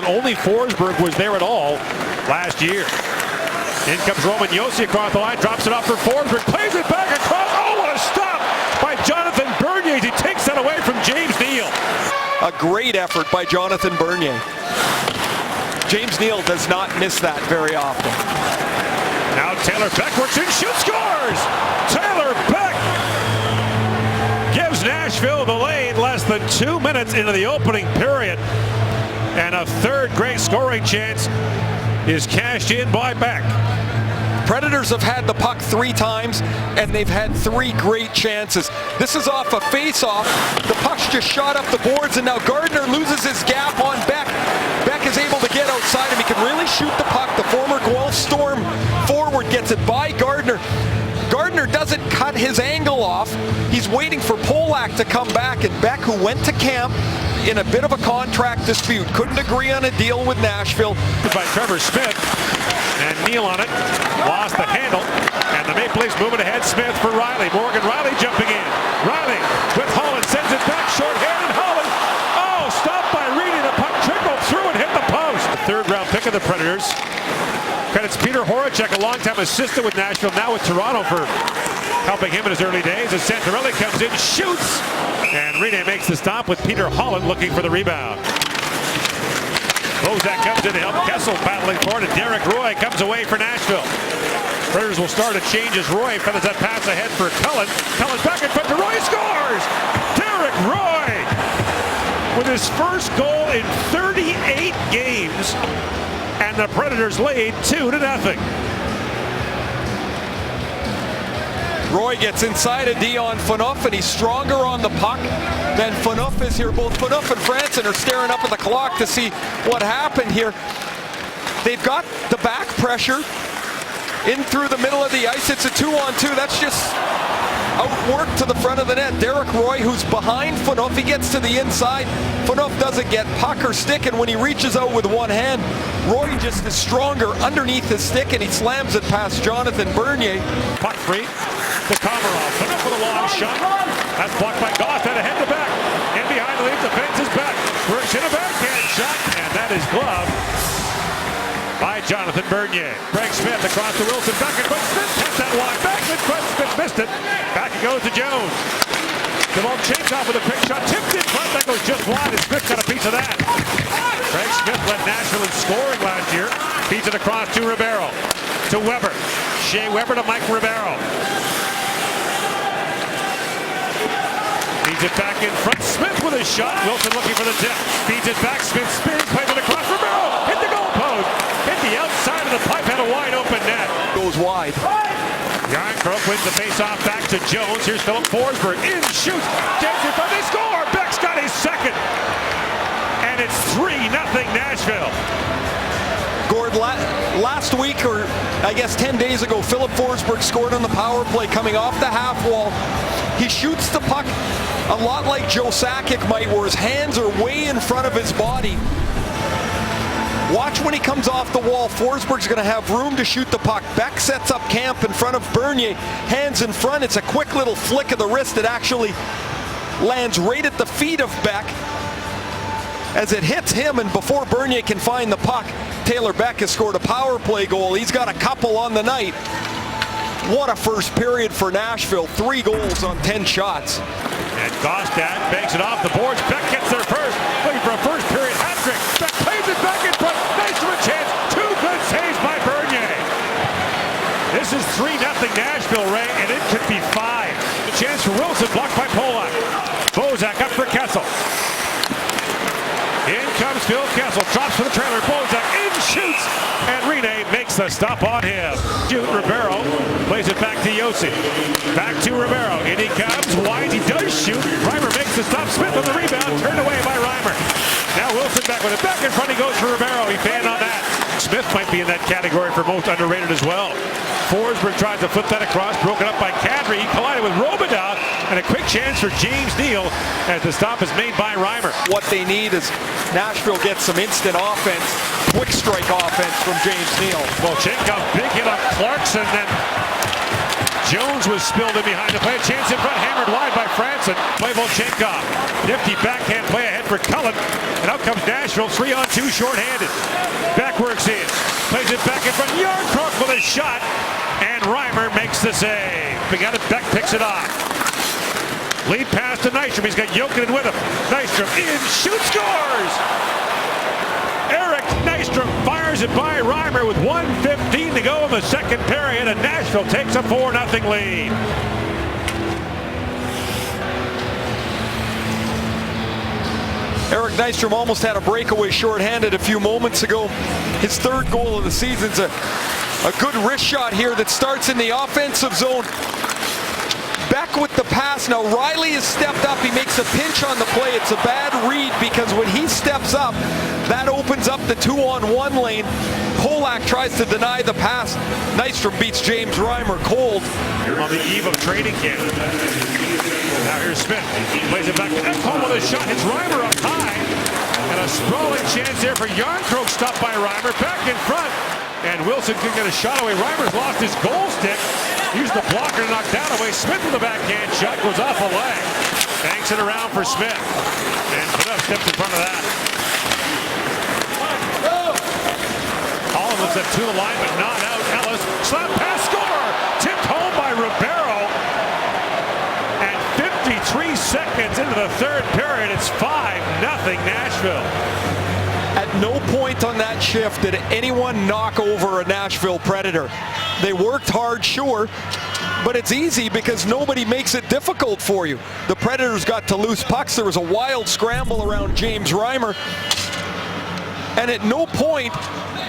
Only Forsberg was there at all last year. In comes Roman Josi across the line, drops it off for Forsberg, plays it back across. Oh, what a stop by Jonathan Bernier. He takes that away from James Neal. A great effort by Jonathan Bernier. James Neal does not miss that very often. Now Taylor Beck works in, shoots, scores! Taylor Beck gives Nashville the lead less than 2 minutes into the opening period. And a third great scoring chance is cashed in by Beck. Predators have had the puck 3 times, and they've had 3 great chances. This is off a face-off. The puck's just shot up the boards, and now Gardner loses his gap on Beck. Beck is able to get outside him. He can really shoot the puck. The former Guelph Storm forward gets it by Gardner. Gardner doesn't cut his angle off. He's waiting for Polak to come back, and Beck, who went to camp in a bit of a contract dispute, couldn't agree on a deal with Nashville. By Trevor Smith, and Neal on it, lost the handle, and the Maple Leafs moving ahead. Smith for Riley. Morgan Riley jumping in. Riley with Holland, sends it back, short-handed Holland. Oh, stopped by Reedy. The puck trickled through and hit the post. The third-round pick of the Predators. Credits Peter Horacek, a longtime assistant with Nashville, now with Toronto, for helping him in his early days. As Santorelli comes in, shoots, and Reedy makes the stop with Peter Holland looking for the rebound. Bozak comes in to help Kessel battling for it, and Derek Roy comes away for Nashville. Predators will start a change as Roy feathers that pass ahead for Cullen. Cullen back in front to Roy, scores! Derek Roy with his first goal in 38 games, and the Predators lead 2-0. Roy gets inside of Dion Phaneuf, and he's stronger on the puck than Phaneuf is here. Both Phaneuf and Franson are staring up at the clock to see what happened here. They've got the back pressure in through the middle of the ice. It's a 2-on-2. That's just outwork to the front of the net. Derek Roy, who's behind Phaneuf, he gets to the inside. Phaneuf doesn't get puck or stick, and when he reaches out with one hand, Roy just is stronger underneath his stick, and he slams it past Jonathan Bernier. Puck free to Komarov. Phaneuf with a long shot. That's blocked by Goff, and ahead to back. And behind the Leaf defense is back. Works in a backhand shot, and that is gloved by Jonathan Bernier. Craig Smith across to Wilson. Back and Smith hits that wide. Back and Smith missed it. Back it goes to Jones. Devolchenkov with a quick shot. Tipped in front. That goes just wide, and Smith got a piece of that. Craig Smith led Nashville in scoring last year. Feeds it across to Ribeiro. To Weber. Shea Weber to Mike Ribeiro. Feeds it back in front. Smith with a shot. Wilson looking for the tip. Feeds it back. Smith spins. Plays it across. Ribeiro hit the goal post. Hit the outside of the pipe. Had a wide open net. Goes wide. Jarnkrok wins the face-off back to Jones. Here's Philip Forsberg. In, shoots. James in front. They score. Beck's got his second. And it's 3-0 Nashville. Gord, last week, or I guess 10 days ago, Philip Forsberg scored on the power play coming off the half wall. He shoots the puck a lot like Joe Sakic might, where his hands are way in front of his body. Watch when he comes off the wall. Forsberg's going to have room to shoot the puck. Beck sets up camp in front of Bernier. Hands in front. It's a quick little flick of the wrist that actually lands right at the feet of Beck. As it hits him, and before Bernier can find the puck, Taylor Beck has scored a power play goal. He's got a couple on the night. What a first period for Nashville. 3 goals on 10 shots. And Gostad banks it off the boards. Beck gets there first. Looking for a first period hat-trick. Beck plays it back in front. Nice to a chance. 2 good saves by Bernier. This is 3-0 Nashville, Ray, and it could be 5. The chance for Wilson, blocked by Polak. Bozak up for Kessel. In comes Phil Kessel, drops for the trailer. Bozak in, shoots, and Rene makes the stop on him. Shoot, Ribeiro plays it back to Josi. Back to Ribeiro. In he comes, wide, he does shoot. Reimer makes the stop. Smith on the rebound, turned away by Reimer. Now Wilson back with it. Back in front, he goes for Ribeiro. He fanned on that. Smith might be in that category for most underrated as well. Forsberg tries to flip that across, broken up by Kadri. He collided with Robidoux, and a quick chance for James Neal as the stop is made by Reimer. What they need is Nashville gets some instant offense, quick strike offense from James Neal. Volchenkov, big hit on Clarkson, then Jones was spilled in behind the play. A chance in front, hammered wide by Franson. Play Volchenkov. Nifty backhand play ahead for Cullen. And out comes Nashville, 3-on-2 shorthanded. Beck works in. Plays it back in front. Yarncrook with a shot. And Reimer makes the save. Beck picks it off. Lead pass to Nystrom. He's got Jokinen with him. Nystrom in, shoots, scores! Eric Nystrom fires it by Reimer with 1:15 to go in the second period, and Nashville takes a 4-0 lead. Eric Nystrom almost had a breakaway shorthanded a few moments ago. His third goal of the season's a good wrist shot here that starts in the offensive zone. Beck with the pass. Now Riley has stepped up. He makes a pinch on the play. It's a bad read because when he steps up, that opens up the 2-on-1 lane. Polak tries to deny the pass. Nystrom beats James Reimer cold. On the eve of training camp. Now here's Smith. He plays it back to Ekholm with a shot. Hits Reimer up high. And a sprawling chance there for Yarncroke, stopped by Reimer. Back in front. And Wilson can get a shot away. Reimer's lost his goal stick. Used the blocker to knock down away. Smith with the backhand shot. Goes off a leg. Banks it around for Smith. And Canuck steps in front of that. Holland looks up to the line, but not out. Ellis. Slap pass, score! Tipped home by Ribeiro. And 53 seconds into the third period, it's 5-0 Nashville. At no point on that shift did anyone knock over a Nashville Predator. They worked hard, sure, but it's easy because nobody makes it difficult for you. The Predators got to loose pucks. There was a wild scramble around James Reimer. And at no point,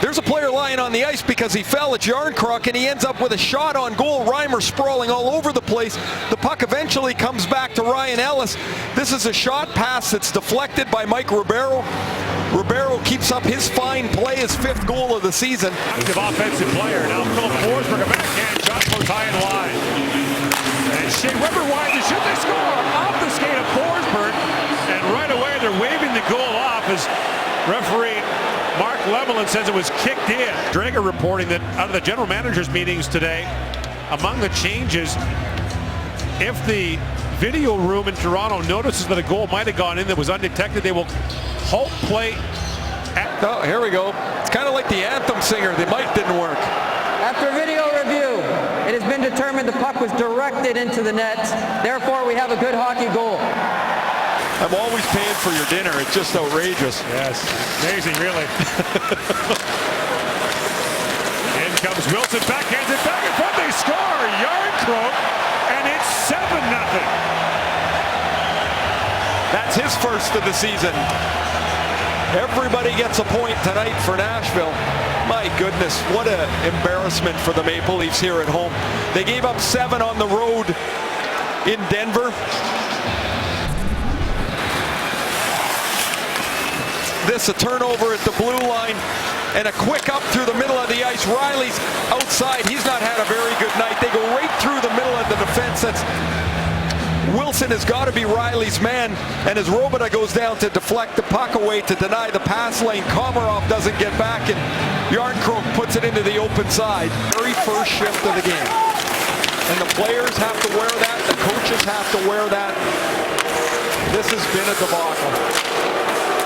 there's a player lying on the ice because he fell at Yarncrook and he ends up with a shot on goal. Reimer sprawling all over the place. The puck eventually comes back to Ryan Ellis. This is a shot pass that's deflected by Mike Ribeiro. Ribeiro keeps up his fine play, his 5th goal of the season. Active offensive player. Now Philip Forsberg, a backhand shot goes high and wide. And Shea Weber wide to shoot. They score off the skate of Forsberg. And right away they're waving the goal off as referee Mark Lemelin says it was kicked in. Drager reporting that out of the general managers meetings today, among the changes, if the video room in Toronto notices that a goal might have gone in that was undetected, they will halt play. Oh, here we go. It's kind of like the anthem singer. The mic didn't work. After video review, it has been determined the puck was directed into the net. Therefore, we have a good hockey goal. I'm always paying for your dinner. It's just outrageous. Yes, amazing, really. In comes Wilson, backhands it back in front. They score. Yarncroke, and it's 7-0. That's his first of the season. Everybody gets a point tonight for Nashville. My goodness, what an embarrassment for the Maple Leafs here at home. They gave up 7 on the road in Denver. This a turnover at the blue line and a quick up through the middle of the ice. Riley's outside. He's not had a very good night. They go right through the middle of the defense. That's Wilson has got to be Riley's man, and as Robida goes down to deflect the puck away to deny the pass lane, Komarov doesn't get back, and Yarncroke puts it into the open side. Very first shift of the game. And the players have to wear that, the coaches have to wear that. This has been a debacle.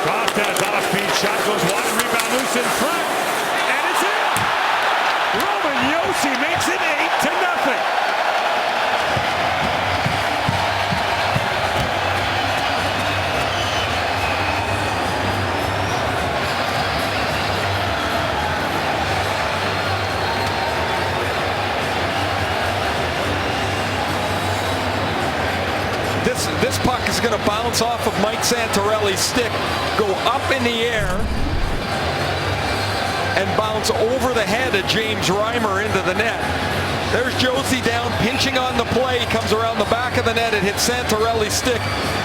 Costa, off-speed shot goes wide, rebound loose in front, and it's in! Roman Josi makes it 8-0. This puck is going to bounce off of Mike Santorelli's stick, go up in the air, and bounce over the head of James Reimer into the net. There's Josi down, pinching on the play, comes around the back of the net and hits Santorelli's stick.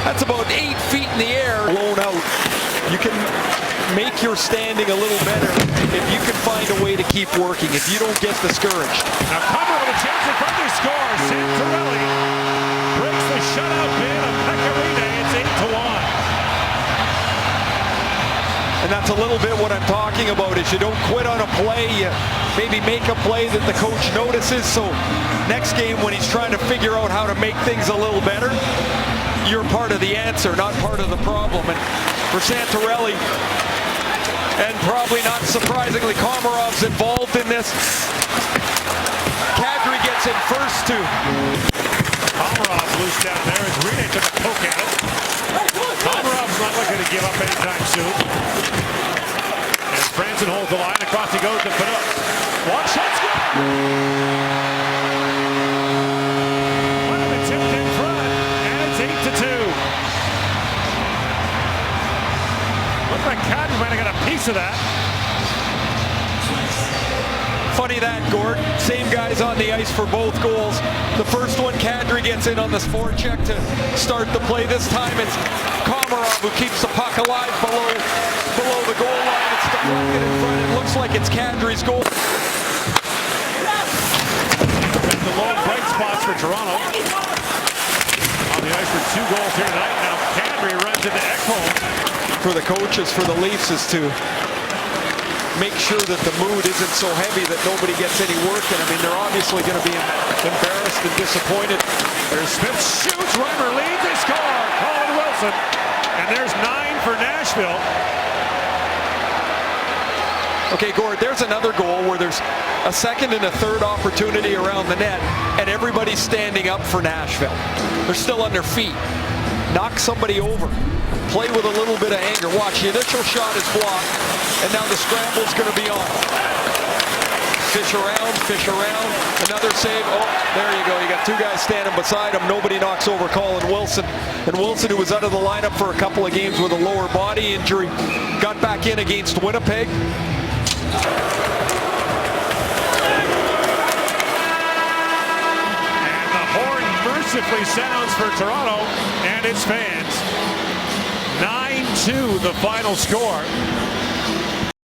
That's about 8 feet in the air, blown out. You can make your standing a little better if you can find a way to keep working, if you don't get discouraged. Now Comer with a chance in front, they score. Santorelli breaks the shutout ban of Pecorino. It's 8-1. And that's a little bit what I'm talking about, is you don't quit on a play, you maybe make a play that the coach notices, so next game when he's trying to figure out how to make things a little better, you're part of the answer, not part of the problem. And for Santorelli, and probably not surprisingly, Komarov's involved in this. Kadri gets in first too. Komarov loose down there as Rene took a poke at it. Komarov's not looking to give up anytime soon. And Franson holds the line. Across he goes to Phaneuf. One shot's good. One of the tipped in front. And it's 8-2. Looks like Kadri might have got a piece of that. Funny that, Gord. Same guys on the ice for both goals. The first one, Kadri gets in on the forecheck to start the play. This time it's Komarov who keeps the puck alive below the goal line. It's deflected in front. It looks like it's Kadri's goal. That's the lone bright spots for Toronto. On the ice for 2 goals here tonight. Now Kadri runs into Ekholm. For the coaches, for the Leafs, is to make sure that the mood isn't so heavy that nobody gets any work. And I mean, they're obviously going to be embarrassed and disappointed. There's Smith shoots, Reimer leads, they score. Colin Wilson. And there's 9 for Nashville. Okay, Gord, there's another goal where there's a second and a third opportunity around the net, and everybody's standing up for Nashville. They're still on their feet. Knock somebody over. Play with a little bit of anger. Watch, the initial shot is blocked, and now the scramble's going to be on. Fish around, another save. Oh, there you go. You got 2 guys standing beside him. Nobody knocks over Colin Wilson. And Wilson, who was out of the lineup for a couple of games with a lower body injury, got back in against Winnipeg. And the horn mercifully sounds for Toronto and its fans. 9-2 the final score.